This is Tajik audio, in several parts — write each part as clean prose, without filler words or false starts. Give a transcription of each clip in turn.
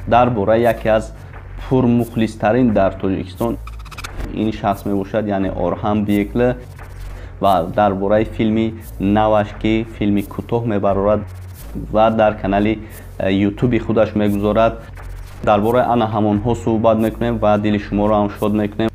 дар бораи яке аз пурмухлистарин дар Тоҷикистон ин шахс мебошад, яъне Орҳан Бекли, ва дар бораи филми наваш ки филми кӯтоҳ мебарорад ва дар канали ютуби худаш мегузорад, дар бораи ана ҳамонҳо суҳбат мекунем ва дили шуморо ҳам шод мекунем.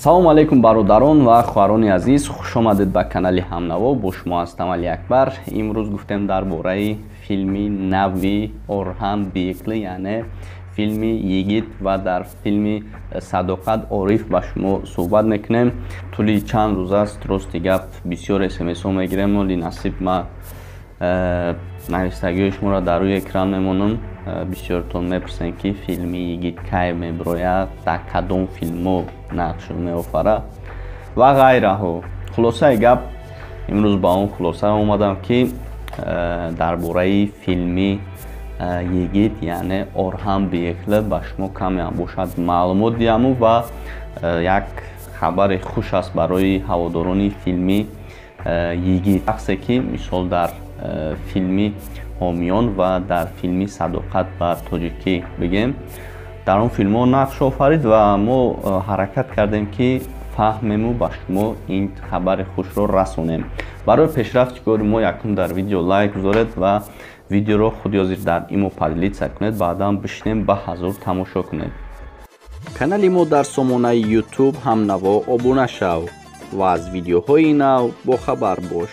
салому алейкум бародарон ва хоҳарони азиз, хуш омадед ба канали Ҳамнаво. Бо шумо ҳастам Али Акбар. Имрӯз гуфтем дар бораи филми нави Орҳан Бекли, яъне филми Йигит ва дар филми Садоқат Ориф ба шумо суҳбат мекунем. тӯли чанд рӯз аст рости гап бисёр смсҳо мегирем, оли насиб ма навистагиҳои шуморо дар рӯи экран мемонам. бисёртон мепурсед ки филми Йигит кай мебирояд, дар кадом филмҳо нақш меофарад ва ғайраҳо. хулосаи гап, имрӯз ба он хулоса омадам ки дар бораи филми Йигит, яъне Орҳан Бекли ба шумо каме ҳам бошад маълумот диҳаму ва як хабари хуш аст барои ҳаводорони филми Йигит. шахсе ки мисол дар филми Ҳомиён ва дар филми Садоқат ба тоҷикӣ бигем, дар он филмҳо нақш офарид ва мо ҳаракат кардем ки фаҳмему ба шумо ин хабари хушро расонем. барои пешрафти кори мо якум дар видео лайк гузоред ва видеоро худ ёзир дар имо поделиться кунед, баъдан бишинем ба ҳазур тамошо кунед. канали мо дар сомонаи YouTube Ҳамнаво обуна шав ва аз видеоҳои нав бохабар бош.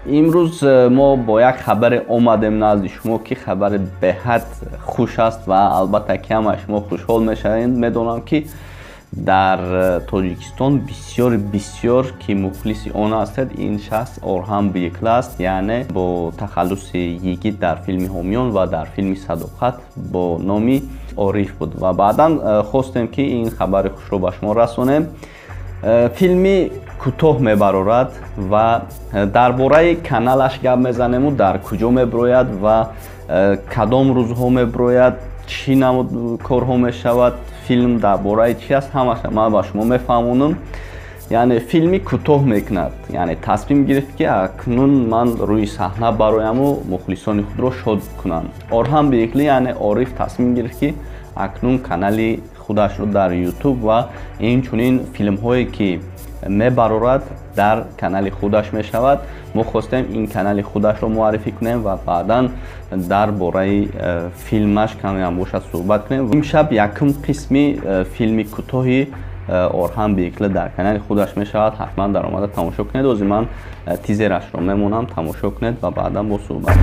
имрӯз мо бо як хабаре омадем назди шумо ки хабари беҳад хуш аст ва албатта ки ҳамаи шумо хушҳол мешавед. медонам ки дар Тоҷикистон бисёр ки мухлиси он ҳастед, ин шахс Орҳан Бекли аст, яъне бо тахаллуси Йигит дар филми Ҳомиён ва дар филми Садоқат бо номи Ориф буд ва баъдан хостем ки ин хабари хушро ба шумо расонем. филми кӯтоҳ мебарорад ва дар бораи каналаш гап мезанему, дар куҷо мебирояд ва кадом рӯзҳо мебирояд, чӣ намуд корҳо мешавад, филм дар бораи чӣ аст, ҳамаша ман ба шумо мефаҳмонам. яъне филми кӯтоҳ мекунад, яъне тасмим гирифт ки акнун ман рӯи саҳна барояму мухлисони худро шод кунам. Орҳан Бекли, яъне Ориф, тасмим гирифт ки акнун канали худашро дар ютуб ва инчунин филмҳое ки мебарорад дар канали худаш мешавад. мо хостем ин канали худашро муаррифӣ кунем ва баъдан дар бораи филмаш камеам бошад суҳбат кунем. имшаб якум қисми филми кӯтоҳи Орҳан Бекли дар канали худаш мешавад. ҳатман дар омада тамошо кунед. ҳозир ман тизерашро мемонам, тамошо кунед ва баъдан бо суҳбат.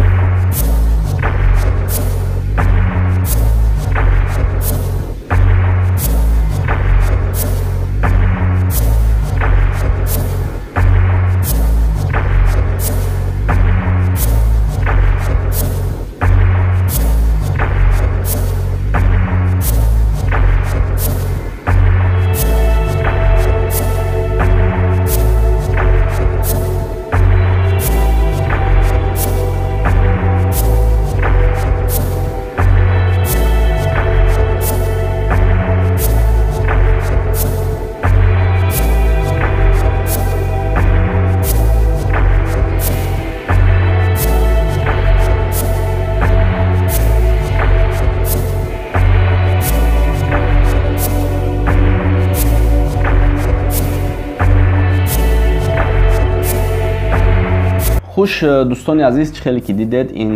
хуш дӯстони азиз, чӣ хеле ки дидед ин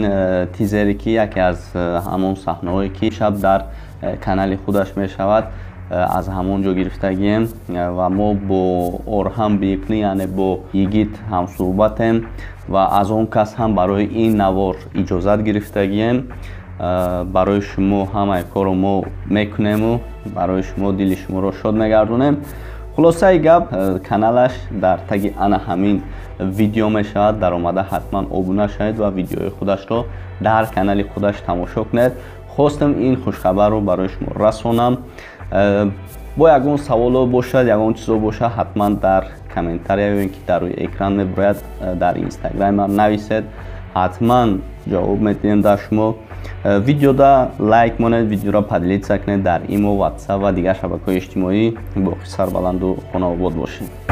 тизере ки яке аз ҳамон саҳнаҳое ки шаб дар канали худаш мешавад, аз ҳамон ҷо гирифтагием ва мо бо Орҳан Бекли, яъне бо Йигит ҳамсуҳбатем ва аз он кас ҳам барои ин навор иҷозат гирифтагием. барои шумо ҳамаи корро мо мекунему, барои шумо дили шуморо шод мегардонем. хулосаи гап, каналаш дар таги ана ҳамин видео мешавад. дар омада ҳатман обуна шавед ва видеои худашро дар канали худаш тамошо кунед. хостам ин хушхабарро барои шумо расонам. бо ягон саволо бошад, ягон чизо бошад, ҳатман дар комментария ки дар рӯи экран мебирояд дар инстаграм нависед. ҳатман ҷавоб медиҳем дар шумо. видеода лайк монед, видеоро поделиться кунед дар имо, ватсап ва дигар шабакаҳои иҷтимоӣ. боқи сарбаланду хонобод бошед.